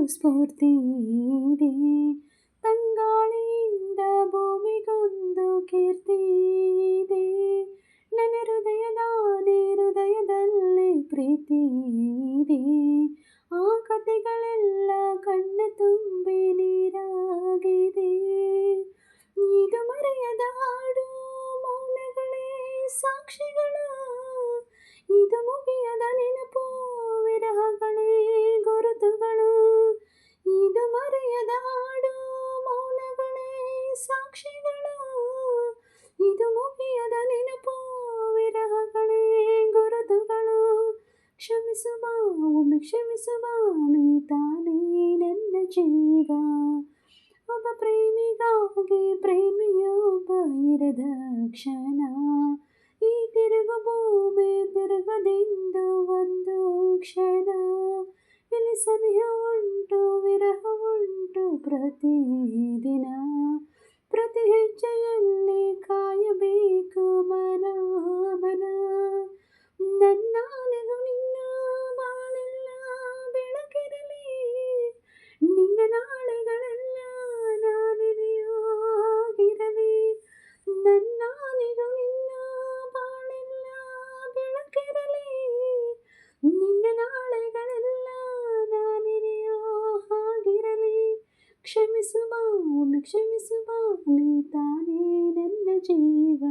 ಸ್ಫೂರ್ತಿ ಇದೆ. ತಂಗಾಳಿಯಿಂದ ಭೂಮಿಗೊಂದು ಕೀರ್ತಿ ಇದೆ. ನನ್ನ ಹೃದಯದಲ್ಲಿ ಪ್ರೀತಿ ಇದೆ. ಆ ಕಥೆಗಳೆಲ್ಲ ಕಣ್ಣ ತುಂಬಿ ನೀರಾಗಿದೆ. ಇದು ಮರೆಯದ ಹಾಡು, ಮೌನಗಳೇ ಸಾಕ್ಷಿಗಳು. ಇದು ಮುಗಿಯದ ನೆನಪು, ವಿರಹಗಳೇ ಗುರುತುಗಳು. ಇದು ಮರೆಯದ ಹಾಡು, ಮೌನಗಳೇ ಸಾಕ್ಷಿಗಳು. ಇದು ಮುಗಿಯದ ನೆನಪು, ವಿರಹಗಳೇ ಗುರುತುಗಳು. ಕ್ಷಮಿಸುವ, ಒಮ್ಮೆ ಕ್ಷಮಿಸುವ, ನೀ ತಾನೇ ನನ್ನ ಜೀವ. ಒಬ್ಬ ಪ್ರೇಮಿಗಾಗಿ ಪ್ರೇಮಿಯೊಬ್ಬ ಇರದ ಕ್ಷಣ. ಈ ತಿರುಗು ಭೂಮಿ ತಿರುಗದೆಂದು ಒಂದು ಕ್ಷಣ. ಇಲ್ಲಿ ಸನಿಹ ಉಂಟು, ವಿರಹ ಉಂಟು ಪ್ರತಿದಿನ. ಪ್ರತಿ ಹೆಜ್ಜೆಯಲ್ಲಿ ಕಾಯಬೇಕು ಮನ. ನನ್ನಾನೆಗೂ ನಿನ್ನ ಬಾಳೆಲ್ಲ ಬೆಳಕಿರಲಿ. ನಿನ್ನ ನಾಳೆಗಳೆಲ್ಲ ನಾನೆದೆಯೋ ಆಗಿರಲಿ. ನನ್ನಾನೆಗೂ ನಿನ್ನ ಬಾಳೆಲ್ಲ ಬೆಳಕಿರಲಿ. ನಿನ್ನ ನಾಳೆಗಳೆಲ್ಲ ನಾನೆದೆಯೋ ಆಗಿರಲಿ. ಕ್ಷಮಿಸುವ, ಒಮ್ಮೆ ಕ್ಷಮಿಸುವ, ನೀ ತಾನೇ ನನ್ನ ಜೀವ.